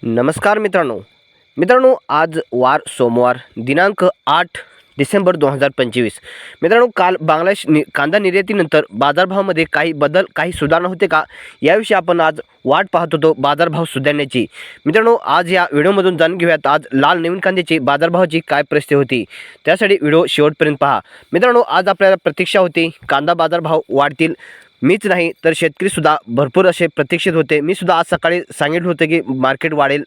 नमस्कार मित्रांनो, आज वार सोमवार दिनांक 8 डिसेंबर 2025। मित्रांनो, काल बांगलादेश कांदा निर्यातीनंतर बाजारभावामध्ये काही बदल, काही सुधारणा होते का, याविषयी आपण आज वाट पाहत होतो बाजारभाव सुधारण्याची। मित्रांनो, आज या व्हिडिओमधून जाणून घेऊयात आज लाल नवीन कांद्याची बाजारभावाची काय परिस्थिती होती। त्यासाठी व्हिडिओ शेवटपर्यंत पहा। मित्रांनो, आज आपल्याला प्रतीक्षा होती कांदा बाजारभाव वाढतील, मीच नाही तर शेतकरीसुद्धा भरपूर असे प्रतीक्षित होते। मी सुद्धा आज सकाळी सांगितलं होतं की मार्केट वाढेल,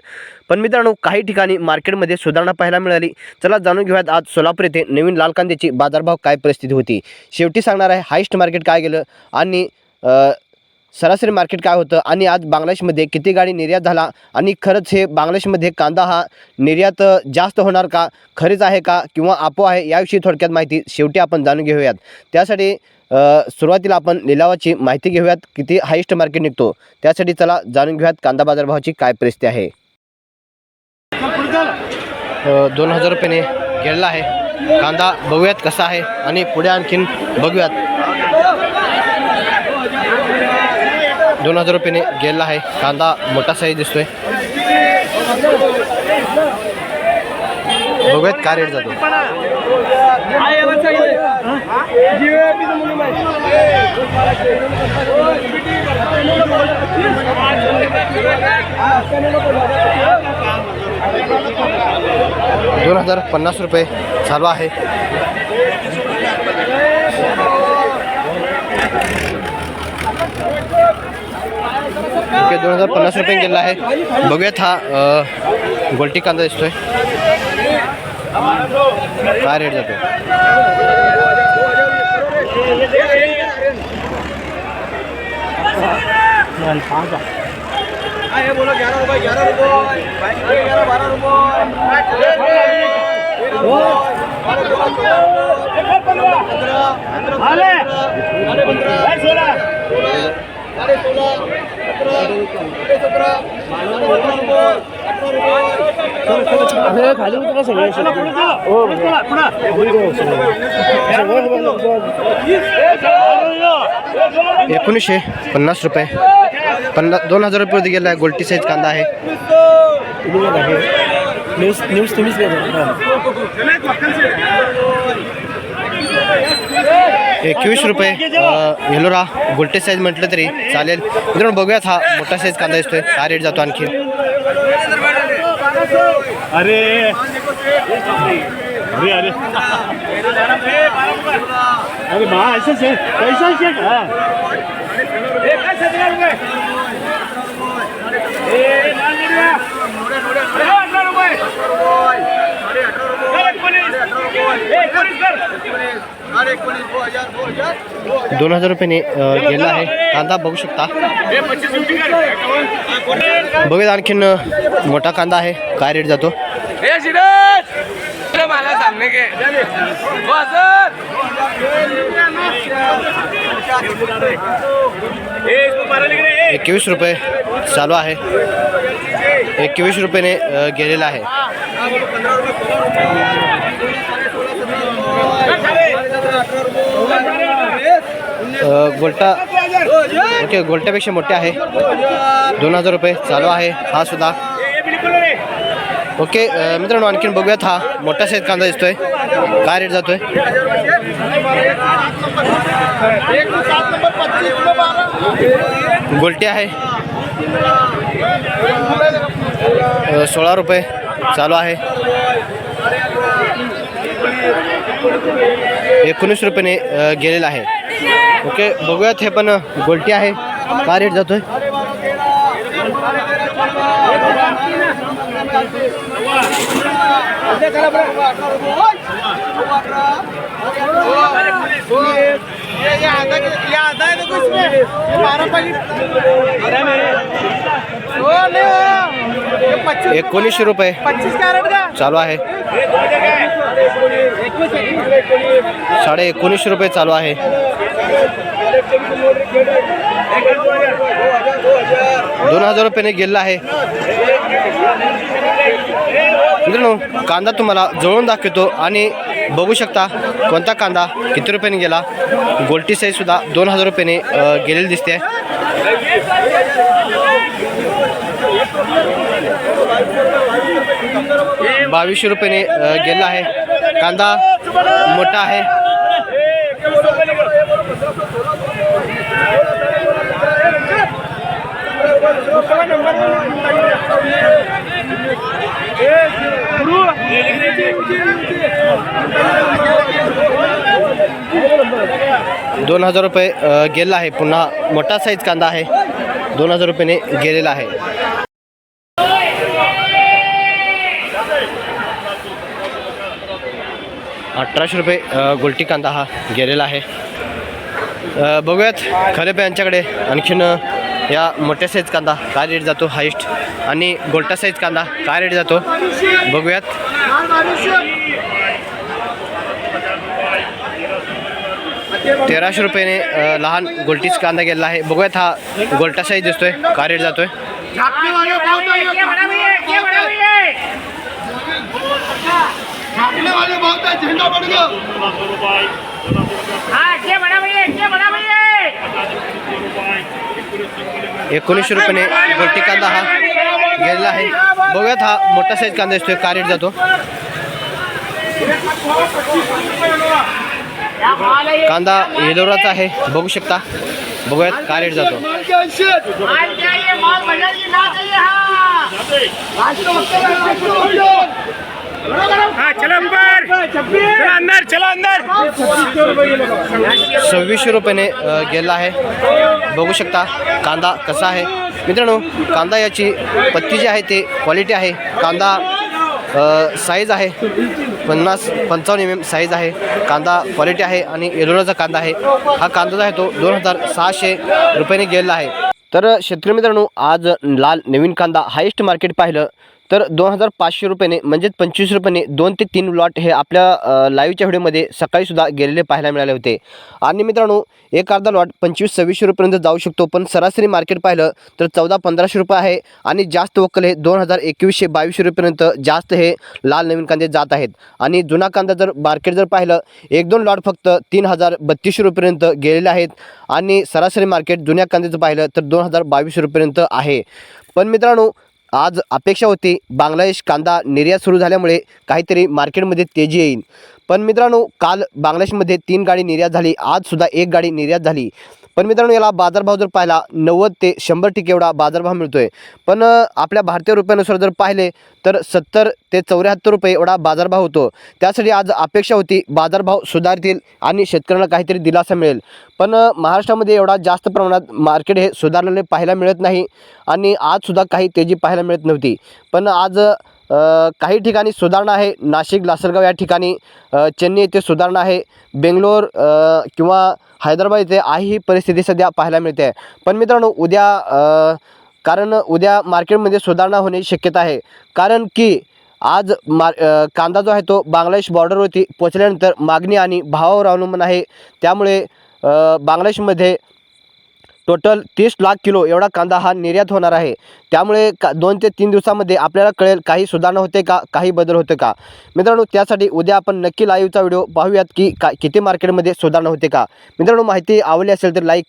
पण मित्रांनो काही ठिकाणी मार्केटमध्ये सुधारणा पाहायला मिळाली। चला जाणून घेऊयात आज सोलापूर येथे नवीन लाल कांद्याची बाजारभाव काय परिस्थिती होती। शेवटी सांगणार आहे हायस्ट मार्केट काय गेलं आणि सरासरी मार्केट काय होतं, आणि आज बांगलादेशमध्ये किती गाडी निर्यात झाला, आणि खरंच हे बांगलादेशमध्ये कांदा हा निर्यात जास्त होणार का, खरेच आहे का किंवा अफवा आहे, याविषयी थोडक्यात माहिती शेवटी आपण जाणून घेऊयात। त्यासाठी सुरुवातीला आपण लिलावाची माहिती घेऊयात, किती हायस्ट मार्केट निघतो। त्यासाठी चला जाणून घेऊयात कांदा बाजारभावाची काय परिस्थिती आहे। 2000 रुपयाने गेलेला आहे कांदा, बघूयात कसा आहे आणि पुढे आणखीन बघूयात। 2000 रुपयाने गेलेला आहे कांदा, मोठा साईज दिसतोय। बघूयात काय रेट जातो। 2050 रुपये चालू आहे। ओके, 2050 रुपये गेला आहे। बघूयात हा गोल्टी कांदा दिसतोय, काय रेट जातो। 1950 रुपये, 2000 रुपये गेला आहे। गोल्टी साईज कांदा आहे। 21 रुपये येलोरा गोल्टी साईज म्हटलं तरी चालेल। मित्रांनो, बघूयात हा मोठा साईज कांदा दिसतोय, काय रेट जातो आणखी। अरे ऐसा कैसा शेट है। 2000 रुपयाने गेला आहे कांदा, बघू शकता। बघूयात आणखीन मोठा कांदा आहे, काय रेट जातो। 21 रुपये चालू आहे। 21 रुपयाने गेलेला आहे। गोल्टा ओके, गोल्ट्यापेक्षा मोठे आहे। 2000 रुपये चालू आहे हा सुद्धा। ओके मित्रांनो, आणखीन बघूयात हा मोठा साईज कांदा दिसतोय, काय रेट जातोय। गोल्टी आहे, 16 रुपये चालू आहे। 19 रुपयाने गेलेला आहे। ओके, बघूयात हे पण गोल्टी आहे, काय रेट जातोय। 19 रुपये चालू आहे। 19.5 रुपये चालू आहे। 2000 रुपयाने गेलेला आहे। मित्रांनो, कांदा तुम्हाला जवळून दाखवतो आणि बघू शकता कोणता कांदा किती रुपयाने गेला. गोल्टी साईजसुद्धा 2000 रुपयाने गेलेली दिसते. ₹2200 रुपयाने गेला आहे. कांदा मोठा आहे. ₹2000 गेला आहे. पुन्हा मोठा साईज कांदा आहे. 2000 रुपयाने गेलेला आहे. ₹1800 गोल्टी कांदा हा गेलेला आहे. बघूयात खरेप यांच्याकडे आणखीन या मोठ्या साईज कांदा काय रेट जातो हायेस्ट आणि गोल्टा साईज कांदा काय रेट जातो बघूयात. ₹1300 लहान गोल्टीच कांदा गेलेला आहे. बघूयात हा गोल्टा साईज दिसतोय काय रेट जातोय. ₹1900 गोल्टी कांदा हा गेलेला आहे. बघूयात हा मोठा साईज कांदा दिसतोय काय रेट जातो. कांदा येलोराचा आहे बघू शकता. बघूयात काय रेट जातो. ₹2600 गेला आहे. बघू शकता कांदा कसा आहे मित्रांनो. कांदा याची पत्ती जी आहे ते क्वालिटी आहे. कांदा साईज आहे 50-55 mm साईज आहे. कांदा क्वालिटी आहे आणि एलोराचा कांदा आहे. हा कांदा जो आहे तो ₹2600 गेलेला आहे. तर शेतकरी मित्रांनो आज लाल नवीन कांदा हायेस्ट मार्केट पाहिलं तर ₹2500 म्हणजेच ₹25 2 ते 3 लॉट हे आपल्या लाईव्हच्या व्हिडिओमध्ये सकाळीसुद्धा गेलेले पाहायला मिळाले होते. आणि मित्रांनो एक अर्धा लॉट 2500-2600 रुपयांपर्यंत जाऊ शकतो. पण सरासरी मार्केट पाहिलं तर 1400-1500 रुपये आहे. आणि जास्त वक्कल हे 2100-2200 रुपयांपर्यंत जास्त हे लाल नवीन कांदे जात आहेत. आणि जुना कांदा जर मार्केट जर पाहिलं 1-2 लॉट फक्त 3000-3200 रुपयांपर्यंत गेलेले आहेत. आणि सरासरी मार्केट जुन्या कांद्याचं पाहिलं तर 2000-2200 रुपयांपर्यंत आहे. पण मित्रांनो आज अपेक्षा होती बांगलादेश कांदा निर्यात सुरू झाल्यामुळे काहीतरी मार्केटमध्ये तेजी येईल. पण मित्रांनो काल बांगलादेशमध्ये 3 गाडी निर्यात झाली. आजसुद्धा 1 गाडी निर्यात झाली. पण मित्रांनो याला बाजारभाव जर पाहिला 90 ते 100% एवढा बाजारभाव मिळतो आहे. पण आपल्या भारतीय रुपयानुसार जर पाहिले तर 70 ते 74 रुपये एवढा बाजारभाव होतो. त्यासाठी आज अपेक्षा होती बाजारभाव सुधारतील आणि शेतकऱ्यांना काहीतरी दिलासा मिळेल. पण महाराष्ट्रामध्ये एवढा जास्त प्रमाणात मार्केट हे सुधारलेले पाहायला मिळत नाही. आणि आजसुद्धा काही तेजी पाहायला मिळत नव्हती. पण आज काही ठिकाणी सुधारणा आहे. नाशिक लासलगाव या ठिकाणी चेन्नई येथे सुधारणा आहे. बेंगलोर किंवा हैदराबाद येथे ही परिस्थिती सध्या पाहायला मिळते. पण मित्रांनो उद्या कारण उद्या मार्केटमध्ये सुधारणा होण्याची शक्यता आहे. कारण की आज कांदा जो आहे तो बांगलादेश बॉर्डरवरती पोचल्यानंतर मागणी आणि भावावर अवलंबून आहे. त्यामुळे बांगलादेशमध्ये टोटल 30 लाख किलो एवढा कांदा हा निर्यात होणार आहे. त्यामुळे 2 ते 3 दिवसामध्ये आपल्याला कळेल काही सुधारणा होते का, काही बदल होते का. मित्रांनो त्यासाठी उद्या आपण नक्की लाईव्हचा व्हिडिओ पाहूयात की किती मार्केटमध्ये सुधारणा होते का. मित्रांनो माहिती आवडली असेल तर लाईक